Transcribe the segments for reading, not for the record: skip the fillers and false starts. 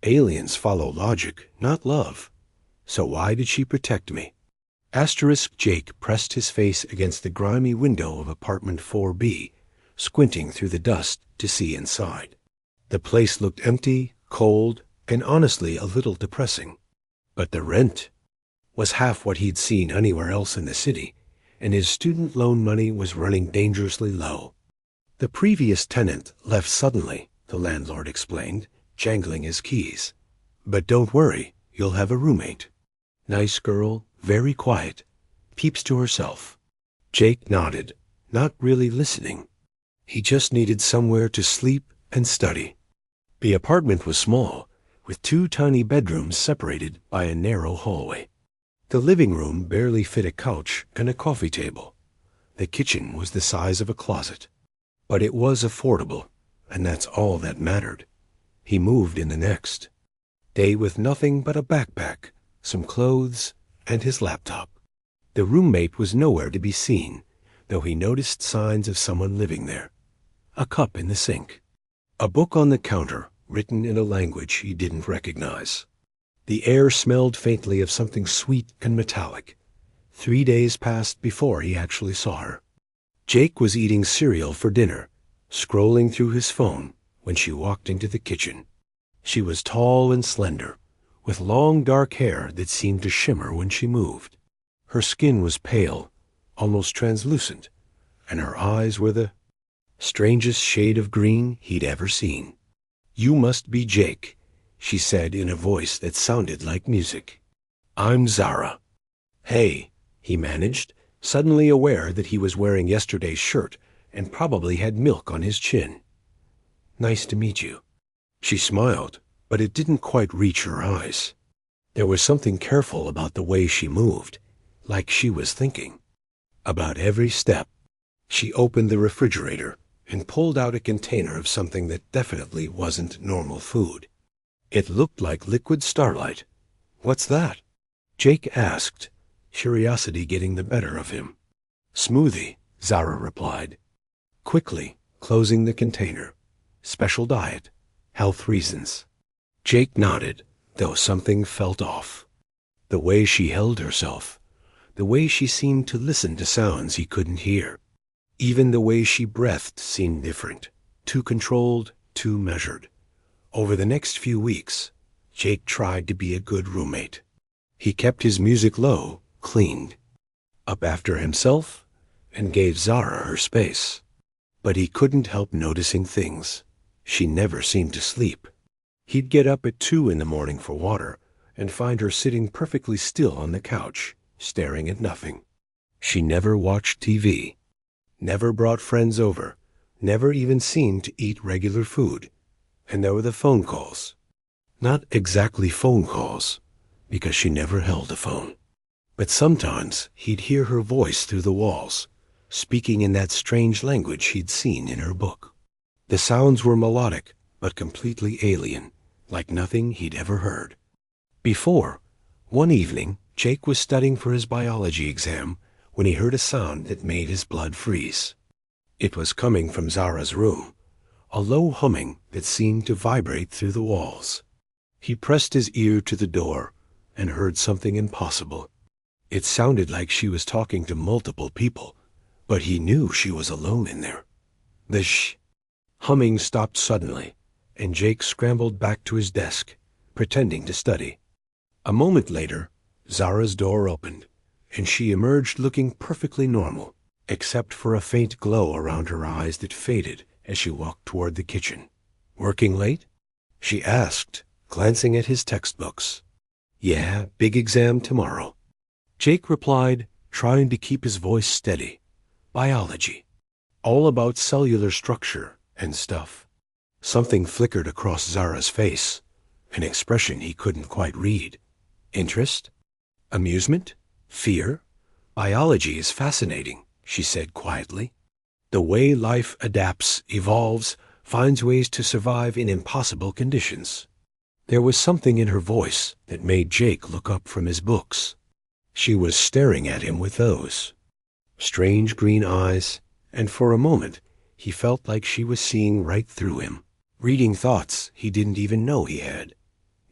Aliens follow logic, not love. So why did she protect me? Asterisk Jake pressed his face against the grimy window of apartment 4B, squinting through the dust to see inside. The place looked empty, cold, and honestly a little depressing. But the rent was half what he'd seen anywhere else in the city, and his student loan money was running dangerously low. The previous tenant left suddenly, the landlord explained, jangling his keys. But don't worry, you'll have a roommate. Nice girl, very quiet, keeps to herself. Jake nodded, not really listening. He just needed somewhere to sleep and study. The apartment was small, with 2 tiny bedrooms separated by a narrow hallway. The living room barely fit a couch and a coffee table. The kitchen was the size of a closet. But it was affordable, and that's all that mattered. He moved in the next day with nothing but a backpack, some clothes, and his laptop. The roommate was nowhere to be seen, though he noticed signs of someone living there. A cup in the sink. A book on the counter, written in a language he didn't recognize. The air smelled faintly of something sweet and metallic. 3 days passed before he actually saw her. Jake was eating cereal for dinner, scrolling through his phone, when she walked into the kitchen. She was tall and slender, with long dark hair that seemed to shimmer when she moved. Her skin was pale, almost translucent, and her eyes were the strangest shade of green he'd ever seen. "You must be Jake," she said in a voice that sounded like music. "I'm Zara." "Hey," he managed, suddenly aware that he was wearing yesterday's shirt and probably had milk on his chin. "Nice to meet you." She smiled, but it didn't quite reach her eyes. There was something careful about the way she moved, like she was thinking about every step. She opened the refrigerator and pulled out a container of something that definitely wasn't normal food. It looked like liquid starlight. "What's that?" Jake asked, curiosity getting the better of him. "Smoothie," Zara replied, quickly closing the container. "Special diet, health reasons." Jake nodded, though something felt off. The way she held herself, the way she seemed to listen to sounds he couldn't hear. Even the way she breathed seemed different, too controlled, too measured. Over the next few weeks, Jake tried to be a good roommate. He kept his music low, cleaned up after himself, and gave Zara her space. But he couldn't help noticing things. She never seemed to sleep. He'd get up at 2 in the morning for water and find her sitting perfectly still on the couch, staring at nothing. She never watched TV, never brought friends over, never even seemed to eat regular food. And there were the phone calls. Not exactly phone calls, because she never held a phone. But sometimes he'd hear her voice through the walls, speaking in that strange language he'd seen in her book. The sounds were melodic, but completely alien, like nothing he'd ever heard before. One evening, Jake was studying for his biology exam when he heard a sound that made his blood freeze. It was coming from Zara's room, a low humming that seemed to vibrate through the walls. He pressed his ear to the door and heard something impossible. It sounded like she was talking to multiple people, but he knew she was alone in there. The humming stopped suddenly, and Jake scrambled back to his desk, pretending to study. A moment later, Zara's door opened, and she emerged looking perfectly normal, except for a faint glow around her eyes that faded as she walked toward the kitchen. "Working late?" she asked, glancing at his textbooks. "Yeah, big exam tomorrow." Jake replied, trying to keep his voice steady. "Biology. All about cellular structure and stuff." Something flickered across Zara's face, an expression he couldn't quite read. "Interest? Amusement? Fear? Biology is fascinating," she said quietly. "The way life adapts, evolves, finds ways to survive in impossible conditions." There was something in her voice that made Jake look up from his books. She was staring at him with those strange green eyes, and for a moment he felt like she was seeing right through him, reading thoughts he didn't even know he had.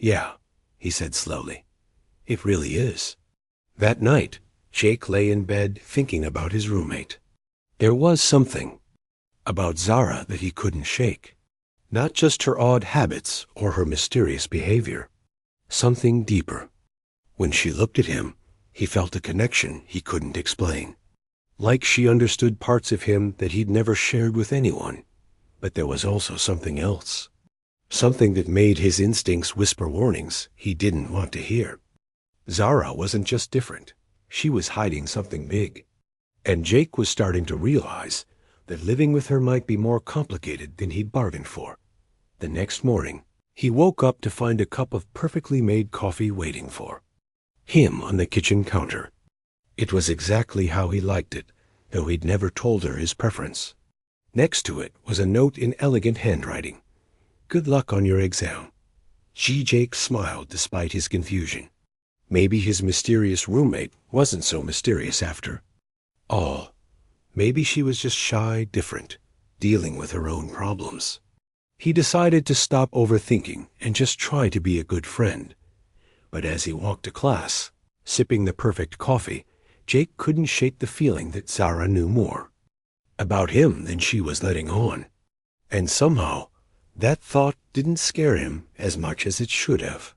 Yeah, he said slowly. It really is. That night, Jake lay in bed thinking about his roommate. There was something about Zara that he couldn't shake. Not just her odd habits or her mysterious behavior. Something deeper. When she looked at him, he felt a connection he couldn't explain. Like she understood parts of him that he'd never shared with anyone. But there was also something else. Something that made his instincts whisper warnings he didn't want to hear. Zara wasn't just different. She was hiding something big. And Jake was starting to realize that living with her might be more complicated than he'd bargained for. The next morning, he woke up to find a cup of perfectly made coffee waiting for him on the kitchen counter. It was exactly how he liked it, though he'd never told her his preference. Next to it was a note in elegant handwriting. Good luck on your exam. Jake smiled despite his confusion. Maybe his mysterious roommate wasn't so mysterious after all. Maybe she was just shy, different, dealing with her own problems. He decided to stop overthinking and just try to be a good friend. But as he walked to class, sipping the perfect coffee, Jake couldn't shake the feeling that Zara knew more about him than she was letting on. And somehow, that thought didn't scare him as much as it should have.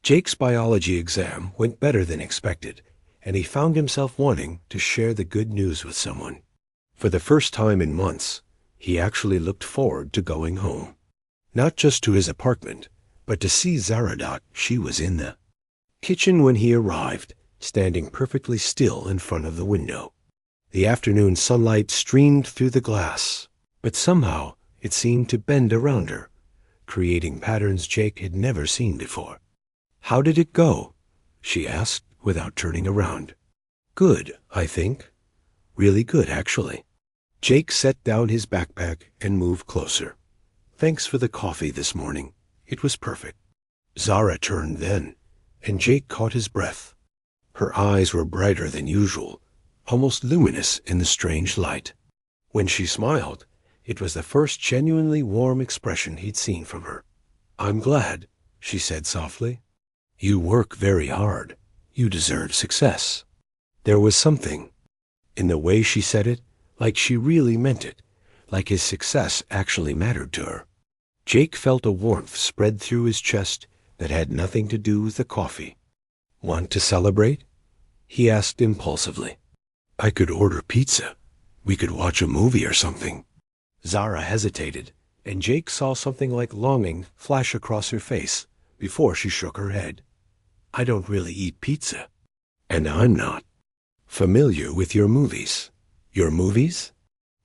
Jake's biology exam went better than expected, and he found himself wanting to share the good news with someone. For the first time in months, he actually looked forward to going home. Not just to his apartment, but to see Zara. She was in the kitchen when he arrived, standing perfectly still in front of the window. The afternoon sunlight streamed through the glass, but somehow it seemed to bend around her, creating patterns Jake had never seen before. How did it go? She asked without turning around. Good, I think. Really good, actually. Jake set down his backpack and moved closer. Thanks for the coffee this morning. It was perfect. Zara turned then, and Jake caught his breath. Her eyes were brighter than usual, almost luminous in the strange light. When she smiled, it was the first genuinely warm expression he'd seen from her. I'm glad, she said softly. You work very hard. You deserve success. There was something in the way she said it, like she really meant it, like his success actually mattered to her. Jake felt a warmth spread through his chest that had nothing to do with the coffee. Want to celebrate? He asked impulsively. I could order pizza. We could watch a movie or something. Zara hesitated, and Jake saw something like longing flash across her face before she shook her head. I don't really eat pizza. And I'm not familiar with your movies. Your movies?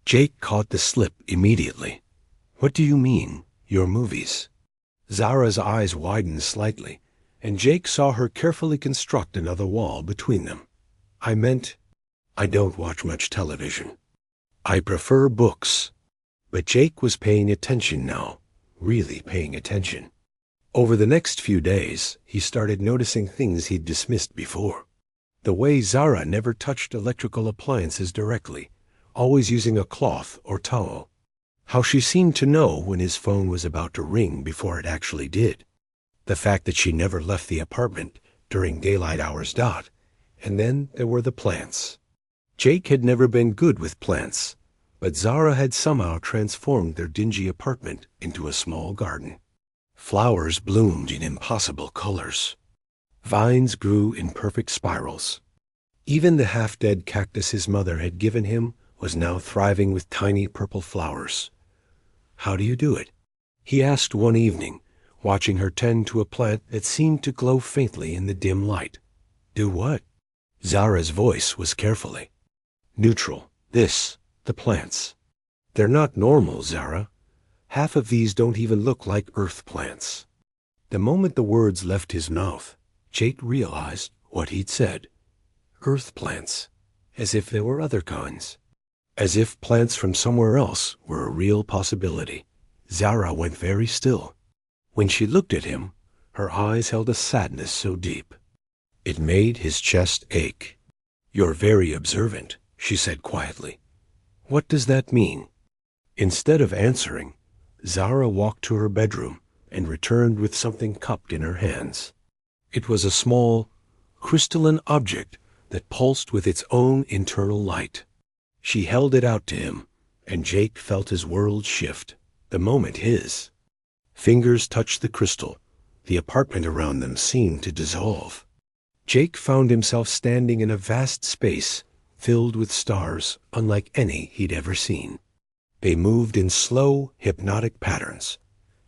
Jake caught the slip immediately. What do you mean, your movies? Zara's eyes widened slightly, and Jake saw her carefully construct another wall between them. I meant, I don't watch much television. I prefer books. But Jake was paying attention now, really paying attention. Over the next few days, he started noticing things he'd dismissed before. The way Zara never touched electrical appliances directly, always using a cloth or towel. How she seemed to know when his phone was about to ring before it actually did. The fact that she never left the apartment during daylight hours. And then there were the plants. Jake had never been good with plants, but Zara had somehow transformed their dingy apartment into a small garden. Flowers bloomed in impossible colors. Vines grew in perfect spirals. Even the half-dead cactus his mother had given him was now thriving with tiny purple flowers. How do you do it? He asked one evening, watching her tend to a plant that seemed to glow faintly in the dim light. Do what? Zara's voice was carefully neutral. The plants. They're not normal, Zara. Half of these don't even look like earth plants. The moment the words left his mouth, Jake realized what he'd said. Earth plants. As if there were other kinds. As if plants from somewhere else were a real possibility. Zara went very still. When she looked at him, her eyes held a sadness so deep. It made his chest ache. You're very observant, she said quietly. What does that mean? Instead of answering, Zara walked to her bedroom and returned with something cupped in her hands. It was a small, crystalline object that pulsed with its own internal light. She held it out to him, and Jake felt his world shift, the moment his fingers touched the crystal. The apartment around them seemed to dissolve. Jake found himself standing in a vast space filled with stars unlike any he'd ever seen. They moved in slow, hypnotic patterns,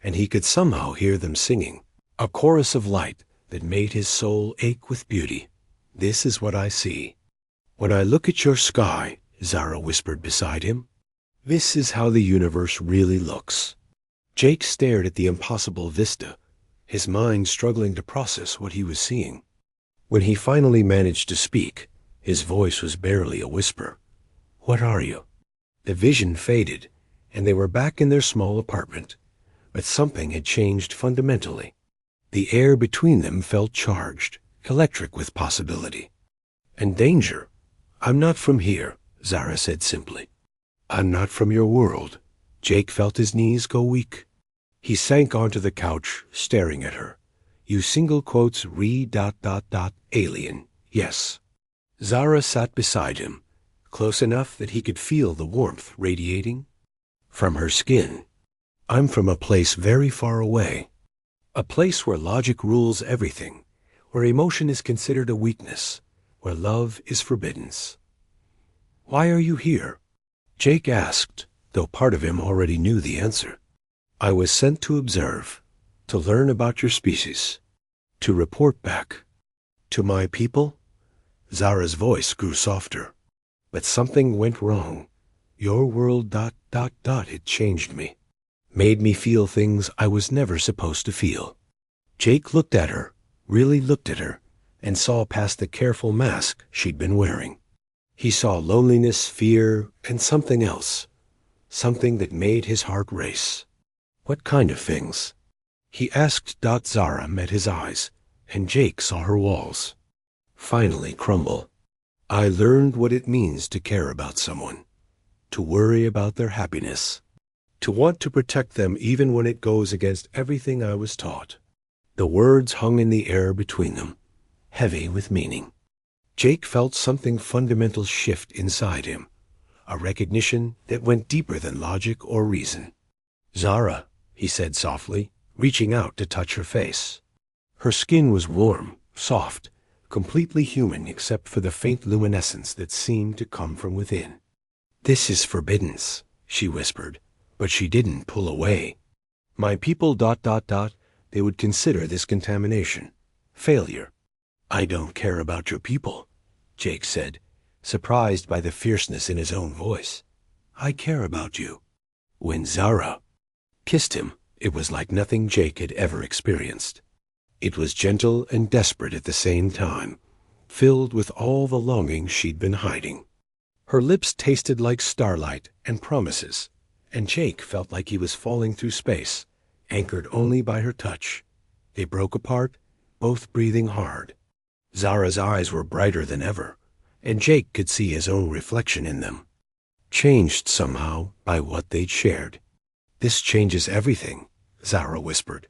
and he could somehow hear them singing, a chorus of light that made his soul ache with beauty. "This is what I see when I look at your sky," Zara whispered beside him. "This is how the universe really looks." Jake stared at the impossible vista, his mind struggling to process what he was seeing. When he finally managed to speak, his voice was barely a whisper. "What are you?" The vision faded, and they were back in their small apartment, but something had changed fundamentally. The air between them felt charged, electric with possibility. "And danger. I'm not from here," Zara said simply. "I'm not from your world." Jake felt his knees go weak. He sank onto the couch, staring at her. "You single quotes alien. Yes." Zara sat beside him, close enough that he could feel the warmth radiating from her skin. "I'm from a place very far away. A place where logic rules everything, where emotion is considered a weakness, where love is forbidden." "Why are you here?" Jake asked, though part of him already knew the answer. "I was sent to observe, to learn about your species, to report back to my people." Zara's voice grew softer. "But something went wrong. Your world ... It changed me, made me feel things I was never supposed to feel." Jake looked at her, really looked at her, and saw past the careful mask she'd been wearing. He saw loneliness, fear, and something else, something that made his heart race. "What kind of things?" he asked. Zara met his eyes, and Jake saw her walls finally crumble. "I learned what it means to care about someone, to worry about their happiness, to want to protect them even when it goes against everything I was taught." The words hung in the air between them, heavy with meaning. Jake felt something fundamental shift inside him, a recognition that went deeper than logic or reason. "Zara," he said softly, reaching out to touch her face. Her skin was warm, soft, completely human except for the faint luminescence that seemed to come from within. "This is forbidden," she whispered, but she didn't pull away. "My people ... they would consider this contamination, failure." "I don't care about your people," Jake said, surprised by the fierceness in his own voice. "I care about you." When Zara kissed him, it was like nothing Jake had ever experienced. It was gentle and desperate at the same time, filled with all the longing she'd been hiding. Her lips tasted like starlight and promises, and Jake felt like he was falling through space, anchored only by her touch. They broke apart, both breathing hard. Zara's eyes were brighter than ever, and Jake could see his own reflection in them, changed somehow by what they'd shared. "This changes everything," Zara whispered.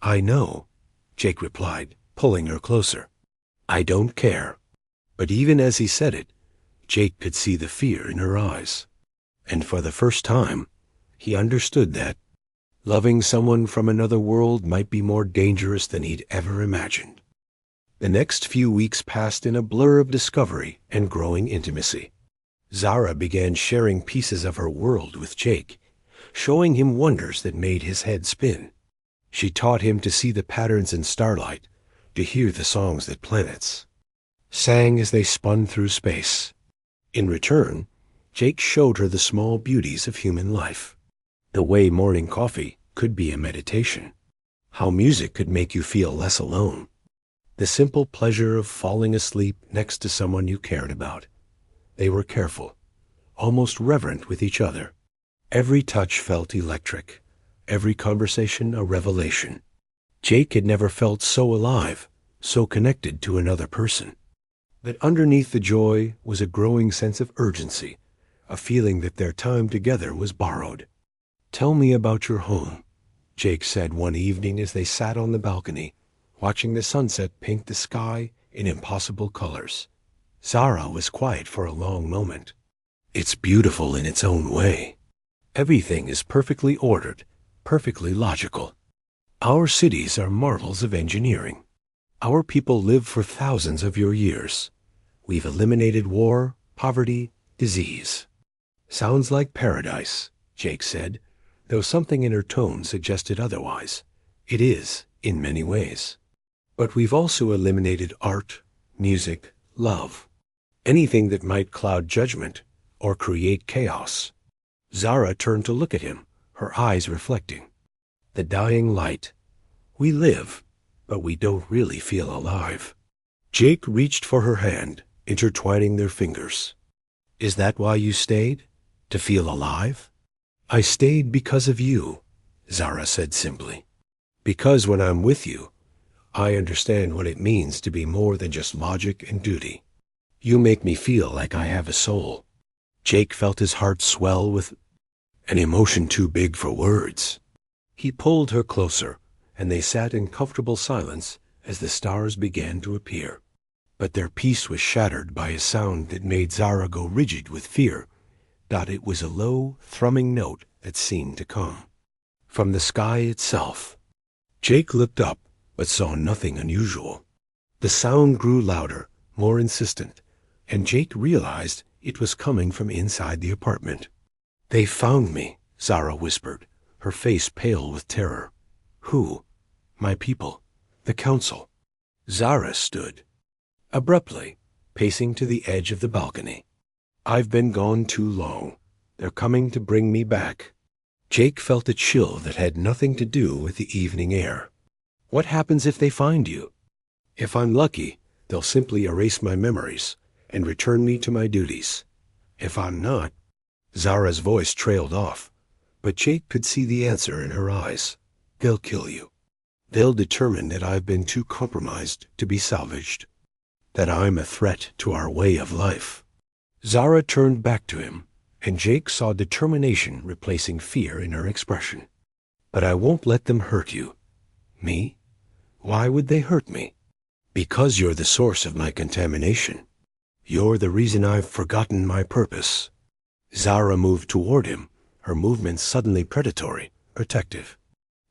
"I know," Jake replied, pulling her closer. "I don't care." But even as he said it, Jake could see the fear in her eyes. And for the first time, he understood that loving someone from another world might be more dangerous than he'd ever imagined. The next few weeks passed in a blur of discovery and growing intimacy. Zara began sharing pieces of her world with Jake, showing him wonders that made his head spin. She taught him to see the patterns in starlight, to hear the songs that planets sang as they spun through space. In return, Jake showed her the small beauties of human life, the way morning coffee could be a meditation, how music could make you feel less alone, the simple pleasure of falling asleep next to someone you cared about. They were careful, almost reverent with each other. Every touch felt electric, every conversation a revelation. Jake had never felt so alive, so connected to another person. But underneath the joy was a growing sense of urgency, a feeling that their time together was borrowed. "Tell me about your home," Jake said one evening as they sat on the balcony, watching the sunset paint the sky in impossible colors. Zara was quiet for a long moment. It's beautiful in its own way. Everything is perfectly ordered, perfectly logical. Our cities are marvels of engineering. Our people live for thousands of your years. We've eliminated war, poverty, disease. Sounds like paradise, Jake said, though something in her tone suggested otherwise. It is, in many ways. But we've also eliminated art, music, love. Anything that might cloud judgment or create chaos. Zara turned to look at him, her eyes reflecting. The dying light. We live, but we don't really feel alive. Jake reached for her hand, intertwining their fingers. Is that why you stayed? To feel alive? I stayed because of you, Zara said simply. Because when I'm with you, I understand what it means to be more than just logic and duty. You make me feel like I have a soul. Jake felt his heart swell with an emotion too big for words. He pulled her closer, and they sat in comfortable silence as the stars began to appear. But their peace was shattered by a sound that made Zara go rigid with fear. It was a low, thrumming note that seemed to come from the sky itself. Jake looked up, but saw nothing unusual. The sound grew louder, more insistent, and Jake realized it was coming from inside the apartment. They found me, Zara whispered, her face pale with terror. Who? My people. The council. Zara stood, abruptly, pacing to the edge of the balcony. I've been gone too long. They're coming to bring me back. Jake felt a chill that had nothing to do with the evening air. What happens if they find you? If I'm lucky, they'll simply erase my memories and return me to my duties. If I'm not, Zara's voice trailed off, but Jake could see the answer in her eyes. They'll kill you. They'll determine that I've been too compromised to be salvaged, that I'm a threat to our way of life. Zara turned back to him, and Jake saw determination replacing fear in her expression. But I won't let them hurt you. Me? Why would they hurt me? Because you're the source of my contamination. You're the reason I've forgotten my purpose. Zara moved toward him, her movements suddenly predatory, protective.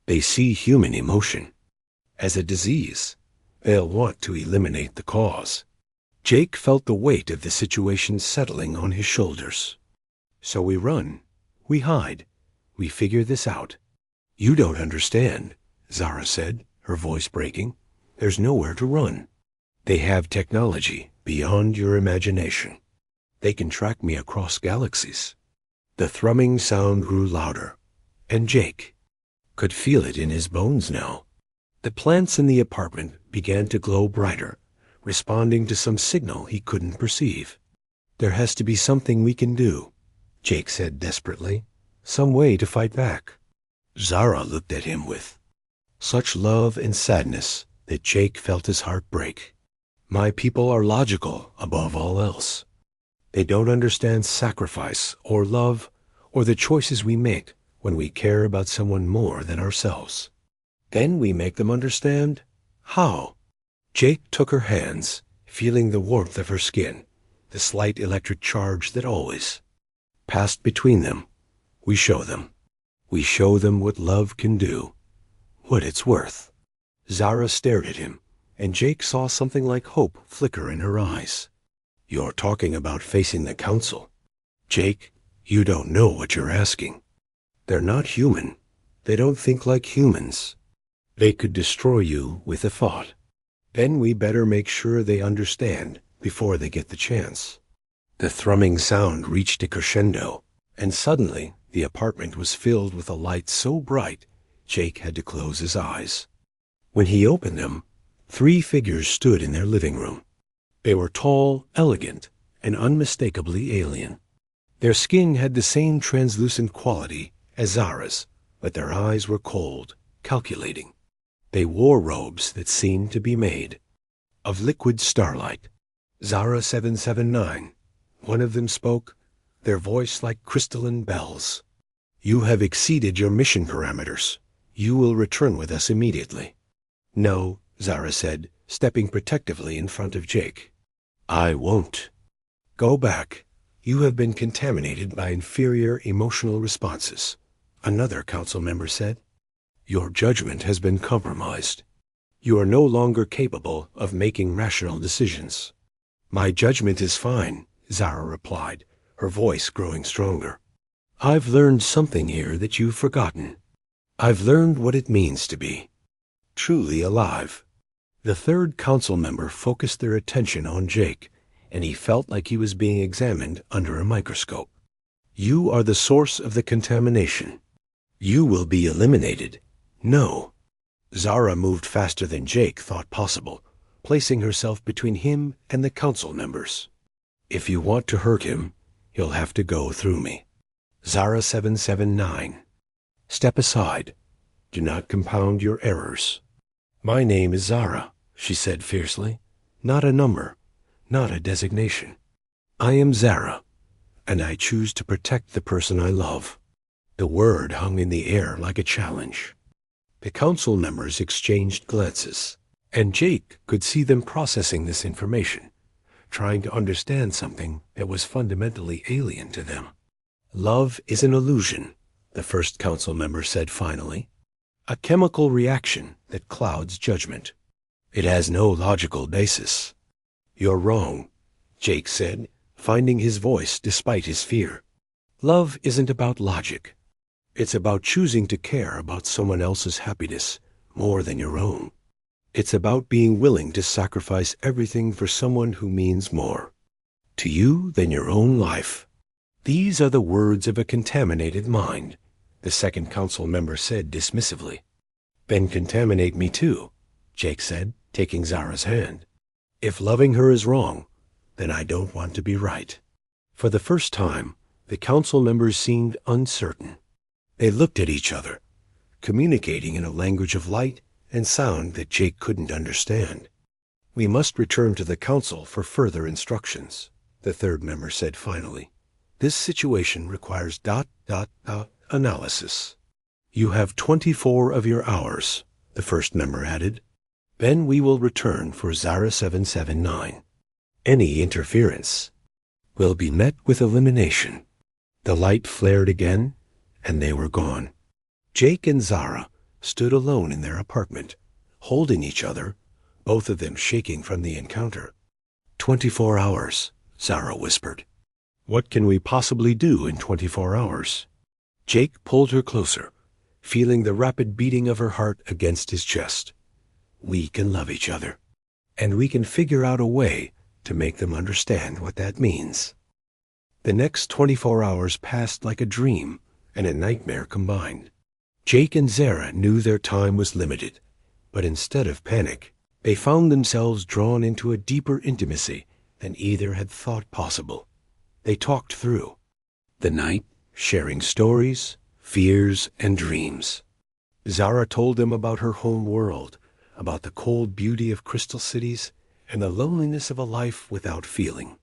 They see human emotion as a disease. They'll want to eliminate the cause. Jake felt the weight of the situation settling on his shoulders. So we run, we hide, we figure this out. You don't understand, Zara said, her voice breaking. There's nowhere to run. They have technology beyond your imagination. They can track me across galaxies. The thrumming sound grew louder, and Jake could feel it in his bones now. The plants in the apartment began to glow brighter, responding to some signal he couldn't perceive. There has to be something we can do, Jake said desperately. Some way to fight back. Zara looked at him with such love and sadness that Jake felt his heart break. My people are logical above all else. They don't understand sacrifice or love or the choices we make when we care about someone more than ourselves. Then we make them understand how. Jake took her hands, feeling the warmth of her skin, the slight electric charge that always passed between them. We show them. We show them what love can do, what it's worth. Zara stared at him, and Jake saw something like hope flicker in her eyes. You're talking about facing the council. Jake, you don't know what you're asking. They're not human. They don't think like humans. They could destroy you with a thought. Then we better make sure they understand before they get the chance. The thrumming sound reached a crescendo, and suddenly the apartment was filled with a light so bright Jake had to close his eyes. When he opened them, 3 figures stood in their living room. They were tall, elegant, and unmistakably alien. Their skin had the same translucent quality as Zara's, but their eyes were cold, calculating. They wore robes that seemed to be made of liquid starlight. Zara 779. One of them spoke, their voice like crystalline bells. You have exceeded your mission parameters. You will return with us immediately. No, Zara said, stepping protectively in front of Jake. I won't. Go back. You have been contaminated by inferior emotional responses, another council member said. Your judgment has been compromised. You are no longer capable of making rational decisions. My judgment is fine, Zara replied, her voice growing stronger. I've learned something here that you've forgotten. I've learned what it means to be truly alive. The third council member focused their attention on Jake, and he felt like he was being examined under a microscope. You are the source of the contamination. You will be eliminated. No. Zara moved faster than Jake thought possible, placing herself between him and the council members. If you want to hurt him, you'll have to go through me. Zara 779. Step aside. Do not compound your errors. My name is Zara, she said fiercely. Not a number, not a designation. I am Zara, and I choose to protect the person I love. The word hung in the air like a challenge. The council members exchanged glances, and Jake could see them processing this information, trying to understand something that was fundamentally alien to them. Love is an illusion, the first council member said finally. A chemical reaction that clouds judgment. It has no logical basis. You're wrong, Jake said, finding his voice despite his fear. Love isn't about logic. It's about choosing to care about someone else's happiness more than your own. It's about being willing to sacrifice everything for someone who means more to you than your own life. These are the words of a contaminated mind, the second council member said dismissively. Then contaminate me too, Jake said, taking Zara's hand. If loving her is wrong, then I don't want to be right. For the first time, the council members seemed uncertain. They looked at each other, communicating in a language of light and sound that Jake couldn't understand. We must return to the council for further instructions, the third member said finally. This situation requires ... analysis. You have 24 of your hours, the first member added. Then we will return for Zara 779. Any interference will be met with elimination. The light flared again, and they were gone. Jake and Zara stood alone in their apartment, holding each other, both of them shaking from the encounter. 24 hours, Zara whispered. What can we possibly do in 24 hours? Jake pulled her closer, feeling the rapid beating of her heart against his chest. We can love each other, and we can figure out a way to make them understand what that means. The next 24 hours passed like a dream and a nightmare combined. Jake and Zara knew their time was limited, but instead of panic, they found themselves drawn into a deeper intimacy than either had thought possible. They talked through the night, sharing stories, fears, and dreams. Zara told them about her home world, about the cold beauty of crystal cities, and the loneliness of a life without feeling.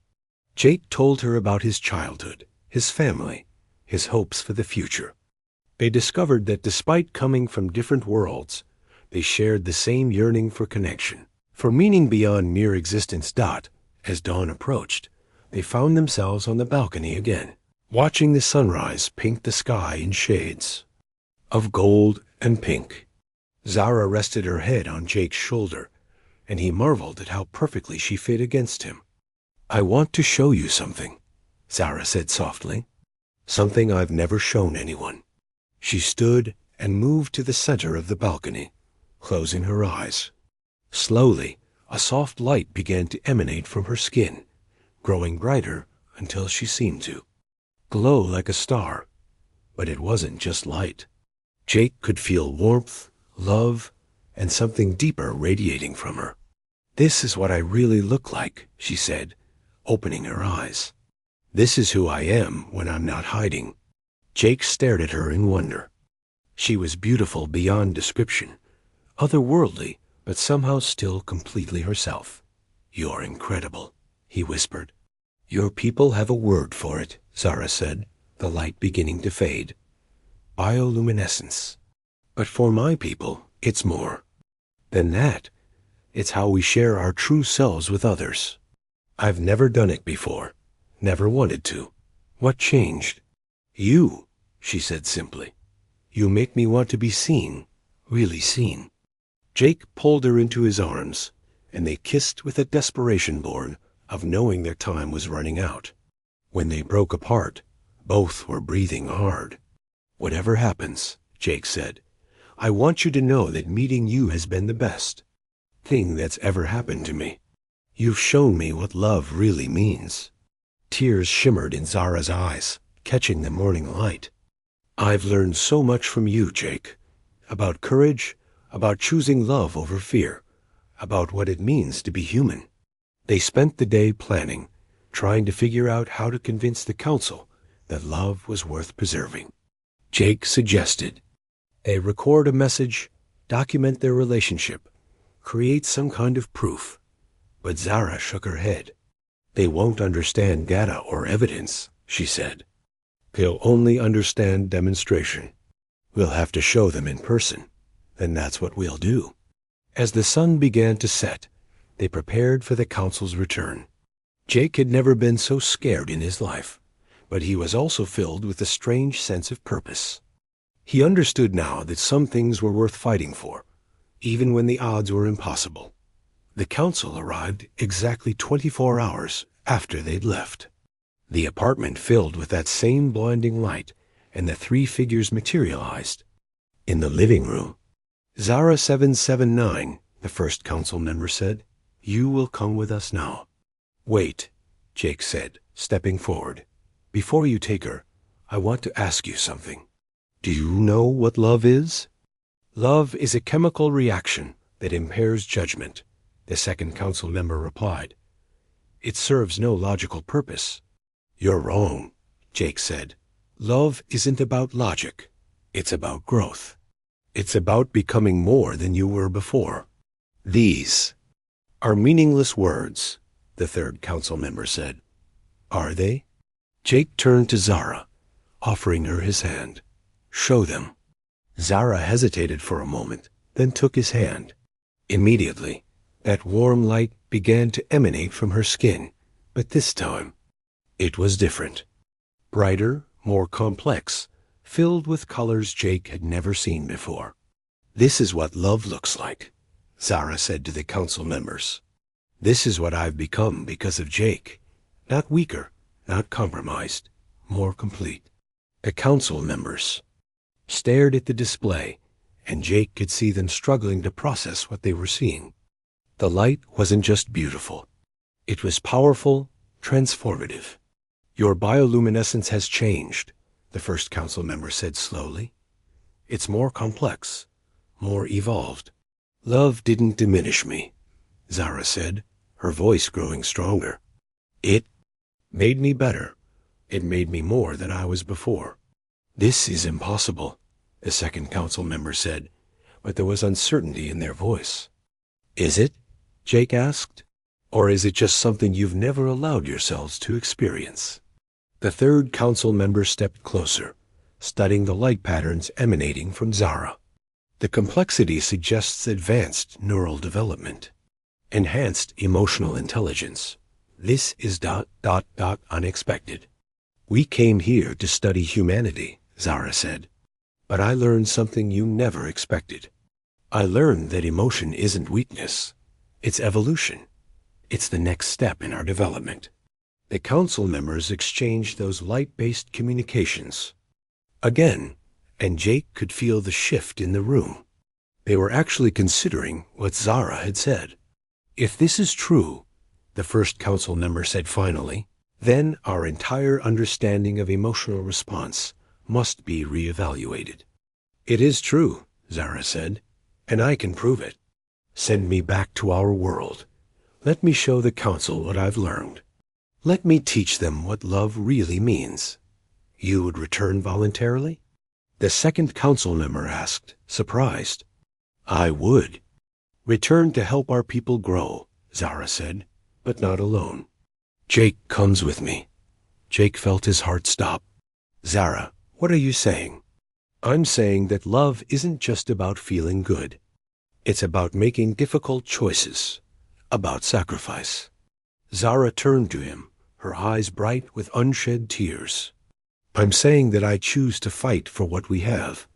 Jake told her about his childhood, his family, his hopes for the future. They discovered that despite coming from different worlds, they shared the same yearning for connection, for meaning beyond mere existence. As dawn approached, they found themselves on the balcony again, watching the sunrise paint the sky in shades of gold and pink. Zara rested her head on Jake's shoulder, and he marveled at how perfectly she fit against him. I want to show you something, Zara said softly. Something I've never shown anyone. She stood and moved to the center of the balcony, closing her eyes. Slowly, a soft light began to emanate from her skin, growing brighter until she seemed to glow like a star. But it wasn't just light. Jake could feel warmth, love, and something deeper radiating from her. This is what I really look like, she said, opening her eyes. This is who I am when I'm not hiding. Jake stared at her in wonder. She was beautiful beyond description, otherworldly, but somehow still completely herself. You're incredible, he whispered. Your people have a word for it, Zara said, the light beginning to fade. Bioluminescence. But for my people, it's more than that. It's how we share our true selves with others. I've never done it before, never wanted to. What changed? You, she said simply. You make me want to be seen, really seen. Jake pulled her into his arms, and they kissed with a desperation born of knowing their time was running out. When they broke apart, both were breathing hard. Whatever happens, Jake said, I want you to know that meeting you has been the best thing that's ever happened to me. You've shown me what love really means. Tears shimmered in Zara's eyes, catching the morning light. I've learned so much from you, Jake. About courage, about choosing love over fear, about what it means to be human. They spent the day planning, trying to figure out how to convince the council that love was worth preserving. Jake suggested they record a message, document their relationship, create some kind of proof. But Zara shook her head. They won't understand data or evidence, she said. They'll only understand demonstration. We'll have to show them in person, and that's what we'll do. As the sun began to set, they prepared for the council's return. Jake had never been so scared in his life, but he was also filled with a strange sense of purpose. He understood now that some things were worth fighting for, even when the odds were impossible. The council arrived exactly 24 hours after they'd left. The apartment filled with that same blinding light, and the three figures materialized. In the living room, Zara 779, the first council member said, you will come with us now. Wait, Jake said, stepping forward. Before you take her, I want to ask you something. Do you know what love is? Love is a chemical reaction that impairs judgment, the second council member replied. It serves no logical purpose. You're wrong, Jake said. Love isn't about logic. It's about growth. It's about becoming more than you were before. These are meaningless words, the third council member said. Are they? Jake turned to Zara, offering her his hand. Show them. Zara hesitated for a moment, then took his hand. Immediately, that warm light began to emanate from her skin, but this time, it was different. Brighter, more complex, filled with colors Jake had never seen before. This is what love looks like, Zara said to the council members. This is what I've become because of Jake. Not weaker, not compromised, more complete. The council members stared at the display, and Jake could see them struggling to process what they were seeing. The light wasn't just beautiful. It was powerful, transformative. Your bioluminescence has changed, the first council member said slowly. It's more complex, more evolved. Love didn't diminish me, Zara said, her voice growing stronger. It made me better. It made me more than I was before. This is impossible, the second council member said, but there was uncertainty in their voice. Is it? Jake asked. Or is it just something you've never allowed yourselves to experience? The third council member stepped closer, studying the light patterns emanating from Zara. The complexity suggests advanced neural development, enhanced emotional intelligence. This is ... unexpected. We came here to study humanity, Zara said. But I learned something you never expected. I learned that emotion isn't weakness. It's evolution. It's the next step in our development. The council members exchanged those light-based communications. Again, and Jake could feel the shift in the room. They were actually considering what Zara had said. If this is true, the first council member said finally, then our entire understanding of emotional response must be reevaluated. It is true, Zara said, and I can prove it. Send me back to our world. Let me show the council what I've learned. Let me teach them what love really means. You would return voluntarily? The second council member asked, surprised. I would. Return to help our people grow, Zara said, but not alone. Jake comes with me. Jake felt his heart stop. Zara, what are you saying? I'm saying that love isn't just about feeling good. It's about making difficult choices, about sacrifice. Zara turned to him, her eyes bright with unshed tears. I'm saying that I choose to fight for what we have,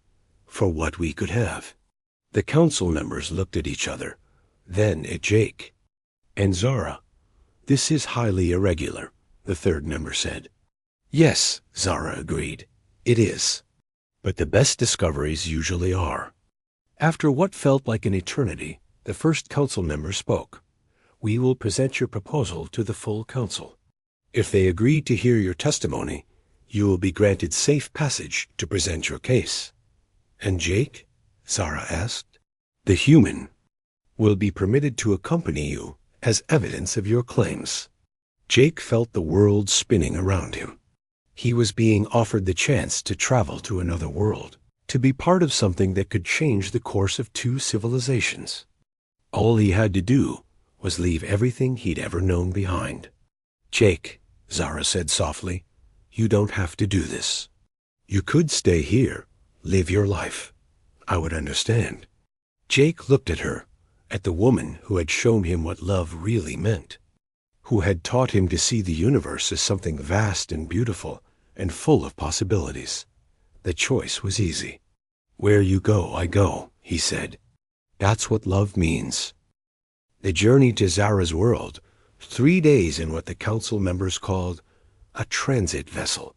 for what we could have. The council members looked at each other, then at Jake. And Zara. This is highly irregular, the third member said. Yes, Zara agreed. It is. But the best discoveries usually are. After what felt like an eternity, the first council member spoke. We will present your proposal to the full council. If they agree to hear your testimony, you will be granted safe passage to present your case. And Jake? Zara asked. The human will be permitted to accompany you as evidence of your claims. Jake felt the world spinning around him. He was being offered the chance to travel to another world, to be part of something that could change the course of two civilizations. All he had to do was leave everything he'd ever known behind. Jake, Zara said softly, you don't have to do this. You could stay here, live your life. I would understand. Jake looked at her, at the woman who had shown him what love really meant, who had taught him to see the universe as something vast and beautiful and full of possibilities. The choice was easy. Where you go, I go, he said. That's what love means. The journey to Zara's world, 3 days in what the council members called a transit vessel.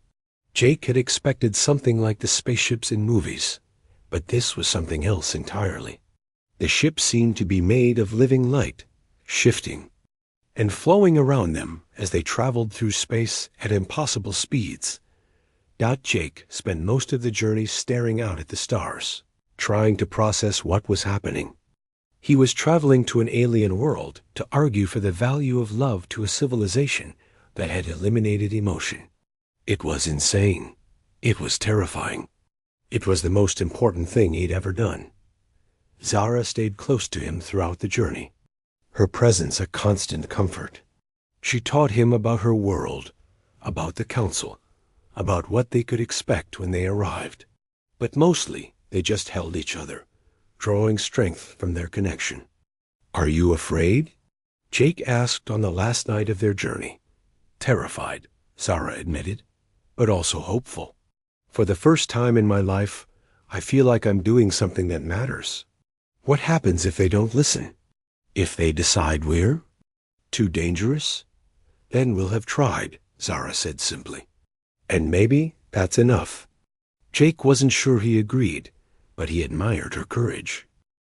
Jake had expected something like the spaceships in movies, but this was something else entirely. The ship seemed to be made of living light, shifting, and flowing around them as they traveled through space at impossible speeds. Jake spent most of the journey staring out at the stars, trying to process what was happening. He was traveling to an alien world to argue for the value of love to a civilization that had eliminated emotion. It was insane. It was terrifying. It was the most important thing he'd ever done. Zara stayed close to him throughout the journey, her presence a constant comfort. She taught him about her world, about the council, about what they could expect when they arrived. But mostly, they just held each other, drawing strength from their connection. Are you afraid? Jake asked on the last night of their journey. Terrified, Zara admitted, but also hopeful. For the first time in my life, I feel like I'm doing something that matters. What happens if they don't listen? If they decide we're too dangerous? Then we'll have tried, Zara said simply. And maybe that's enough. Jake wasn't sure he agreed, but he admired her courage.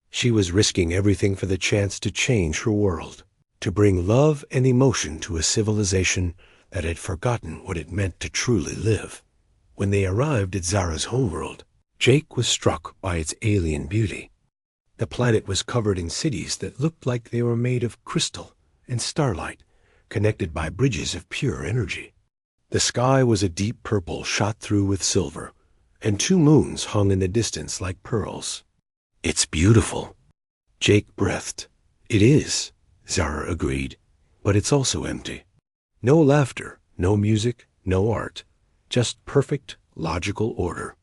She was risking everything for the chance to change her world, to bring love and emotion to a civilization that had forgotten what it meant to truly live. When they arrived at Zara's homeworld, Jake was struck by its alien beauty. The planet was covered in cities that looked like they were made of crystal and starlight, connected by bridges of pure energy. The sky was a deep purple shot through with silver, and 2 moons hung in the distance like pearls. It's beautiful. Jake breathed. It is, Zara agreed, but it's also empty. No laughter, no music, no art, just perfect, logical order.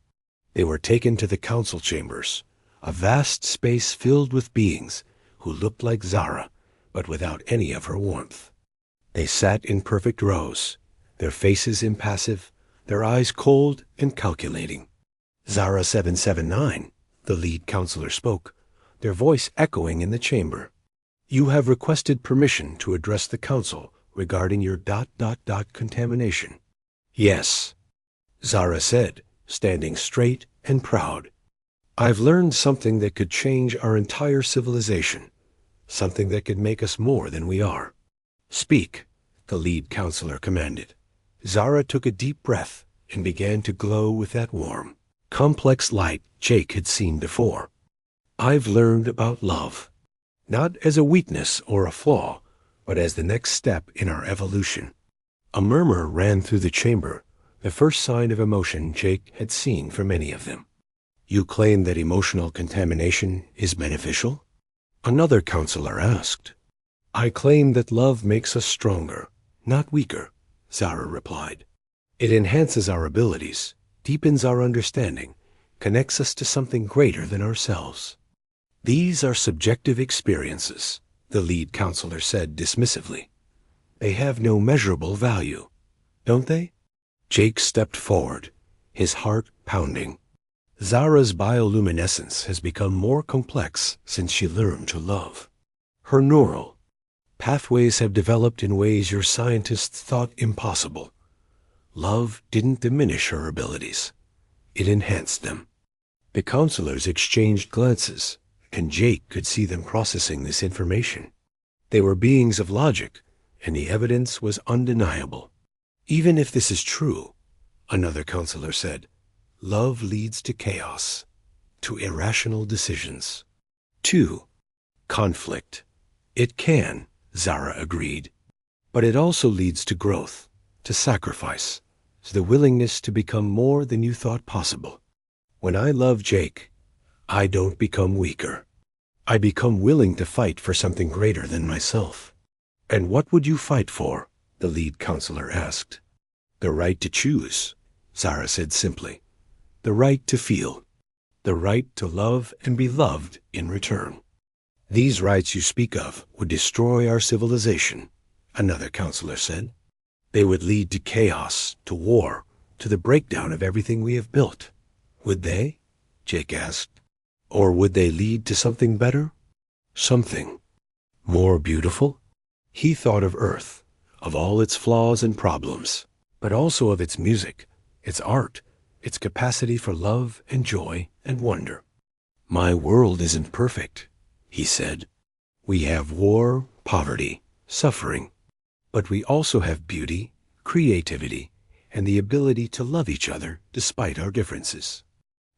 They were taken to the council chambers, a vast space filled with beings who looked like Zara, but without any of her warmth. They sat in perfect rows, their faces impassive, their eyes cold and calculating. Zara 779, the lead counselor spoke, their voice echoing in the chamber. You have requested permission to address the council regarding your ... contamination. Yes, Zara said, standing straight and proud. I've learned something that could change our entire civilization, something that could make us more than we are. Speak, the lead counselor commanded. Zara took a deep breath and began to glow with that warm, complex light Jake had seen before. I've learned about love, not as a weakness or a flaw, but as the next step in our evolution. A murmur ran through the chamber, the first sign of emotion Jake had seen for many of them. You claim that emotional contamination is beneficial? Another counselor asked. I claim that love makes us stronger, not weaker, Zara replied. It enhances our abilities, deepens our understanding, connects us to something greater than ourselves. These are subjective experiences, the lead counselor said dismissively. They have no measurable value, don't they? Jake stepped forward, his heart pounding. Zara's bioluminescence has become more complex since she learned to love. Her neural pathways have developed in ways your scientists thought impossible. Love didn't diminish her abilities. It enhanced them. The counselors exchanged glances, and Jake could see them processing this information. They were beings of logic, and the evidence was undeniable. Even if this is true, another counselor said, love leads to chaos, to irrational decisions, to conflict. It can, Zara agreed, but it also leads to growth, to sacrifice, to the willingness to become more than you thought possible. When I love Jake, I don't become weaker. I become willing to fight for something greater than myself. And what would you fight for? The lead counselor asked. The right to choose, Zara said simply. The right to feel. The right to love and be loved in return. These rights you speak of would destroy our civilization, another counselor said. They would lead to chaos, to war, to the breakdown of everything we have built. Would they? Jake asked. Or would they lead to something better? Something more beautiful? He thought of Earth, of all its flaws and problems, but also of its music, its art, its capacity for love and joy and wonder. My world isn't perfect, he said. We have war, poverty, suffering, but we also have beauty, creativity, and the ability to love each other despite our differences.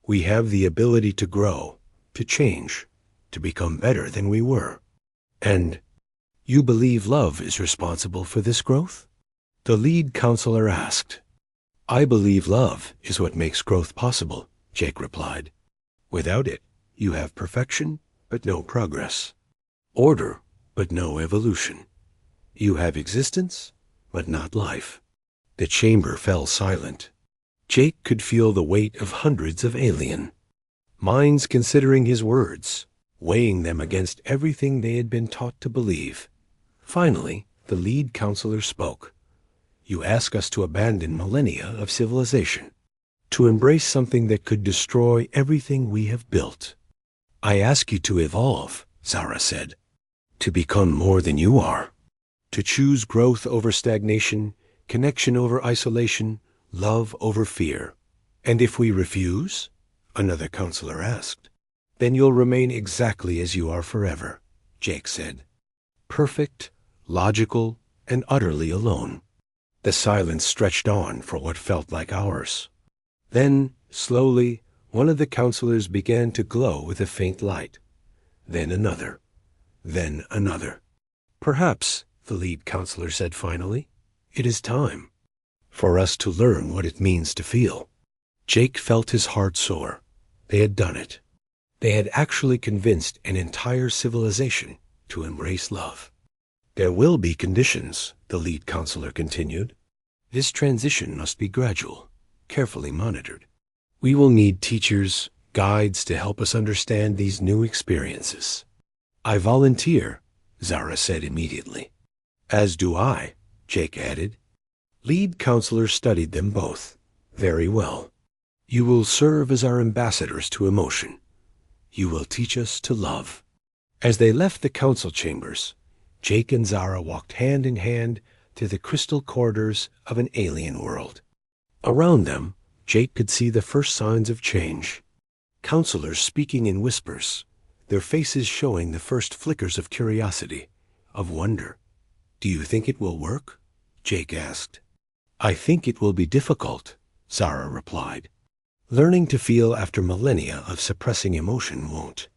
We have the ability to grow, to change, to become better than we were. And you believe love is responsible for this growth? The lead counselor asked. I believe love is what makes growth possible, Jake replied. Without it, you have perfection, but no progress. Order, but no evolution. You have existence, but not life. The chamber fell silent. Jake could feel the weight of hundreds of alien minds considering his words, weighing them against everything they had been taught to believe. Finally, the lead counselor spoke. You ask us to abandon millennia of civilization, to embrace something that could destroy everything we have built. I ask you to evolve, Zara said, to become more than you are, to choose growth over stagnation, connection over isolation, love over fear. And if we refuse? Another counselor asked. Then you'll remain exactly as you are forever, Jake said. Perfect, logical, and utterly alone. The silence stretched on for what felt like hours. Then, slowly, one of the counselors began to glow with a faint light. Then another. Then another. Perhaps, the lead counselor said finally, it is time for us to learn what it means to feel. Jake felt his heart soar. They had done it. They had actually convinced an entire civilization to embrace love. There will be conditions, the lead counselor continued. This transition must be gradual, carefully monitored. We will need teachers, guides to help us understand these new experiences. I volunteer, Zara said immediately. As do I, Jake added. Lead counselor studied them both. Very well. You will serve as our ambassadors to emotion. You will teach us to love. As they left the council chambers, Jake and Zara walked hand in hand through the crystal corridors of an alien world. Around them, Jake could see the first signs of change. Counselors speaking in whispers, their faces showing the first flickers of curiosity, of wonder. Do you think it will work? Jake asked. I think it will be difficult, Zara replied. Learning to feel after millennia of suppressing emotion won't.